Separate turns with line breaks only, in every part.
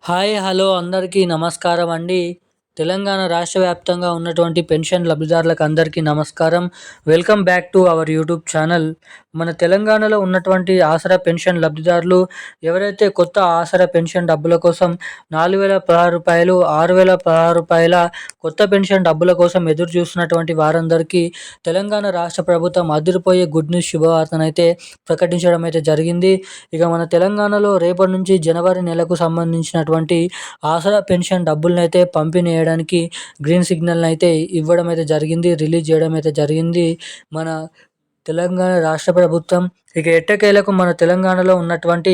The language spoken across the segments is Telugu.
హాయ్! హలో! అందరికీ నమస్కారం అండి. తెలంగాణ రాష్ట్ర వ్యాప్తంగా ఉన్నటువంటి పెన్షన్ లబ్ధిదారులకు అందరికీ నమస్కారం. Welcome back to our YouTube channel. మన తెలంగాణలో ఉన్నటువంటి ఆసరా పెన్షన్ లబ్ధిదారులు ఎవరైతే కొత్త ఆసరా పెన్షన్ డబ్బుల కోసం రూ. 4,016, రూ. 6,016 కొత్త పెన్షన్ డబ్బుల కోసం ఎదురు చూస్తున్నటువంటి వారందరికీ తెలంగాణ రాష్ట్ర ప్రభుత్వం అదిరిపోయే గుడ్ న్యూస్ శుభవార్తనైతే ప్రకటించడం అయితే జరిగింది. ఇక మన తెలంగాణలో రేపటి నుంచి జనవరి నెలకు సంబంధించినటువంటి ఆసరా పెన్షన్ డబ్బులనైతే పంపిణీ చేయడానికి గ్రీన్ సిగ్నల్ అయితే ఇవ్వడం అయితే జరిగింది. రిలీజ్ చేయడం అయితే జరిగింది మన తెలంగాణ రాష్ట్ర ప్రభుత్వం. ఇక ఎట్టకేలకు మన తెలంగాణలో ఉన్నటువంటి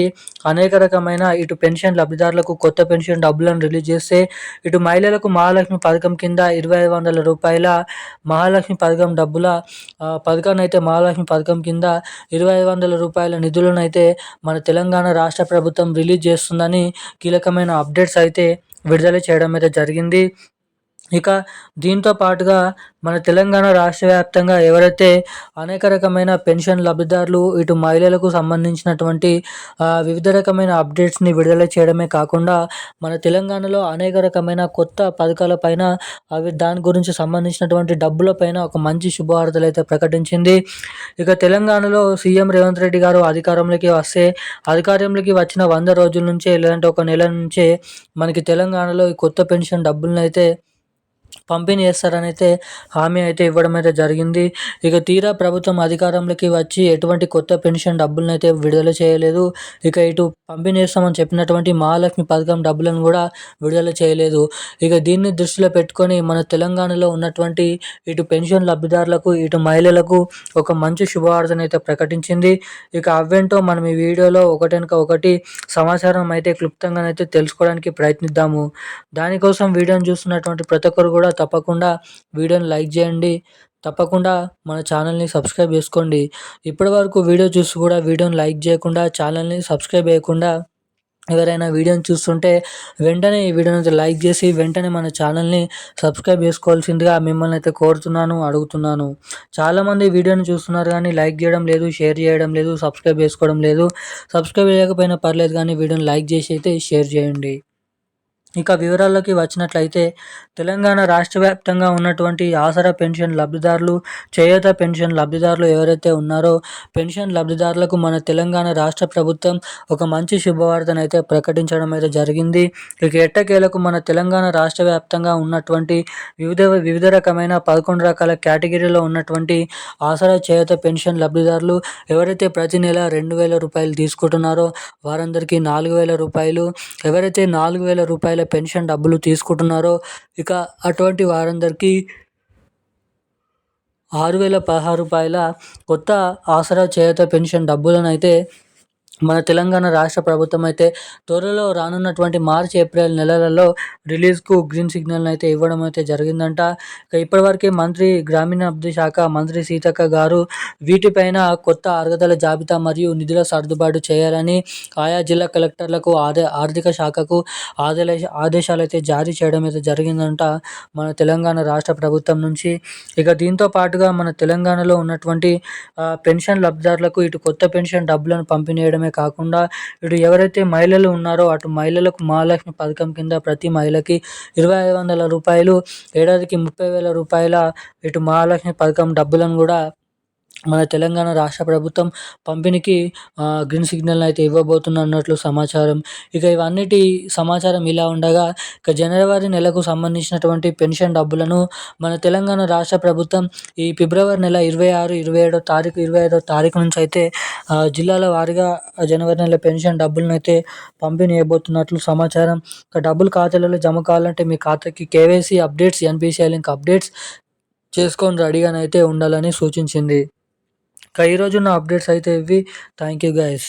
అనేక రకమైన ఇటు పెన్షన్ లబ్ధిదారులకు కొత్త పెన్షన్ డబ్బులను రిలీజ్ చేస్తే, ఇటు మహిళలకు మహాలక్ష్మి పథకం కింద రూ. 2,500 మహాలక్ష్మి పథకం డబ్బుల పథకాన్నైతే మహాలక్ష్మి పథకం కింద రూ. 2,500 నిధులనైతే మన తెలంగాణ రాష్ట్ర ప్రభుత్వం రిలీజ్ చేస్తుందని కీలకమైన అప్డేట్స్ అయితే విడుదల చేయడం అయితే జరిగింది. ఇక దీంతో పాటుగా మన తెలంగాణ రాష్ట్ర వ్యాప్తంగా ఎవరైతే అనేక రకమైన పెన్షన్ లబ్ధిదారులు ఇటు మహిళలకు సంబంధించినటువంటి వివిధ రకమైన అప్డేట్స్ని విడుదల చేయడమే కాకుండా మన తెలంగాణలో అనేక రకమైన కొత్త పథకాలపైన దాని గురించి సంబంధించినటువంటి డబ్బులపైన ఒక మంచి శుభవార్తలు అయితే ప్రకటించింది. ఇక తెలంగాణలో సీఎం రేవంత్ రెడ్డి గారు అధికారంలోకి వచ్చిన 100 రోజుల నుంచే లేదంటే ఒక నెల నుంచే మనకి తెలంగాణలో ఈ కొత్త పెన్షన్ డబ్బులను అయితే పంపిణీ చేస్తారని అయితే హామీ అయితే ఇవ్వడం అయితే జరిగింది. ఇక తీరా ప్రభుత్వం అధికారంలోకి వచ్చి ఎటువంటి కొత్త పెన్షన్ డబ్బులను అయితే విడుదల చేయలేదు. ఇక ఇటు పంపిణీ చేస్తామని చెప్పినటువంటి మహాలక్ష్మి పథకం డబ్బులను కూడా విడుదల చేయలేదు. ఇక దీన్ని దృష్టిలో పెట్టుకొని మన తెలంగాణలో ఉన్నటువంటి ఇటు పెన్షన్ లబ్ధిదారులకు ఇటు మహిళలకు ఒక మంచి శుభవార్తను అయితే ప్రకటించింది. ఇక అవేంటో మనం ఈ వీడియోలో ఒకటెనక ఒకటి సమాచారం అయితే క్లుప్తంగానైతే తెలుసుకోవడానికి ప్రయత్నిద్దాము. దానికోసం వీడియోని చూస్తున్నటువంటి ప్రతి ఒక్కరు కూడా తప్పకుండా వీడియోని లైక్ చేయండి. తప్పకుండా మన ఛానల్ని సబ్స్క్రైబ్ చేసుకోండి. ఇప్పటివరకు వీడియో చూసి కూడా వీడియోని లైక్ చేయకుండా ఛానల్ని సబ్స్క్రైబ్ చేయకుండా ఎవరైనా వీడియోని చూస్తుంటే వెంటనే ఈ వీడియోని లైక్ చేసి వెంటనే మన ఛానల్ని సబ్స్క్రైబ్ చేసుకోవాల్సిందిగా మిమ్మల్ని అయితే కోరుతున్నాను, అడుగుతున్నాను. చాలామంది వీడియోని చూస్తున్నారు కానీ లైక్ చేయడం లేదు, షేర్ చేయడం లేదు, సబ్స్క్రైబ్ చేసుకోవడం లేదు. సబ్స్క్రైబ్ చేయకపోయినా పర్లేదు కానీ వీడియోని లైక్ చేసి అయితే షేర్ చేయండి. ఇక వివరాల్లోకి వచ్చినట్లయితే తెలంగాణ రాష్ట్ర వ్యాప్తంగా ఉన్నటువంటి ఆసరా పెన్షన్ లబ్ధిదారులు, చేయూత పెన్షన్ లబ్ధిదారులు ఎవరైతే ఉన్నారో పెన్షన్ లబ్ధిదారులకు మన తెలంగాణ రాష్ట్ర ప్రభుత్వం ఒక మంచి శుభవార్తనైతే ప్రకటించడం అయితే జరిగింది. ఇక ఎట్టకేలకు మన తెలంగాణ రాష్ట్ర వ్యాప్తంగా ఉన్నటువంటి వివిధ రకమైన 11 రకాల కేటగిరీలో ఉన్నటువంటి ఆసరా చేయూత పెన్షన్ లబ్ధిదారులు ఎవరైతే ప్రతి నెల రూ. 2,000 తీసుకుంటున్నారో వారందరికీ రూ. 4,000, ఎవరైతే రూ. 4,000 పెన్షన్ డబ్బులు తీసుకుంటున్నారో ఇక అటువంటి వారందరికీ రూ. 6,016 కొత్త ఆసరా చేయూత పెన్షన్ డబ్బులను అయితే మన తెలంగాణ రాష్ట్ర ప్రభుత్వం అయితే త్వరలో రానున్నటువంటి మార్చి, ఏప్రిల్ నెలలలో రిలీజ్కు గ్రీన్ సిగ్నల్ అయితే ఇవ్వడం అయితే జరిగిందంట. ఇక ఇప్పటివరకే మంత్రి గ్రామీణాభివృద్ధి శాఖ మంత్రి సీతక్క గారు వీటిపైన కొత్త అర్హతల జాబితా మరియు నిధుల సర్దుబాటు చేయాలని ఆయా జిల్లా కలెక్టర్లకు ఆర్థిక శాఖకు ఆదేశాలు అయితే జారీ చేయడం అయితే జరిగిందంట మన తెలంగాణ రాష్ట్ర ప్రభుత్వం నుంచి. ఇక దీంతో పాటుగా మన తెలంగాణలో ఉన్నటువంటి పెన్షన్ లబ్ధిదారులకు ఇటు కొత్త పెన్షన్ డబ్బులను పంపిణీ చేయడమే కాకుండా ఇటు ఎవరైతే మహిళలు ఉన్నారో అటు మహిళలకు మహాలక్ష్మి పథకం కింద ప్రతి మహిళకి రూ. 2,500, ఏడాదికి రూ. 30,000 ఇటు మహాలక్ష్మి పథకం డబ్బులను కూడా మన తెలంగాణ రాష్ట్ర ప్రభుత్వం పంపిణీకి గ్రీన్ సిగ్నల్ అయితే ఇవ్వబోతున్నట్లు సమాచారం. ఇక ఇవన్నిటి సమాచారం ఇలా ఉండగా ఇక జనవరి నెలకు సంబంధించినటువంటి పెన్షన్ డబ్బులను మన తెలంగాణ రాష్ట్ర ప్రభుత్వం ఈ ఫిబ్రవరి నెల 26, 27 తారీఖు, 25వ తారీఖు నుంచి అయితే జిల్లాల వారీగా జనవరి నెల పెన్షన్ డబ్బులను అయితే పంపిణీ చేయబోతున్నట్లు సమాచారం. ఇక డబ్బులు ఖాతాలలో జమ కావాలంటే మీ ఖాతాకి KYC updates, NPCI link updates చేసుకొని రెడీగానైతే ఉండాలని సూచించింది. ఈరోజు నా అప్డేట్స్ అయితే ఇవి. Thank you guys.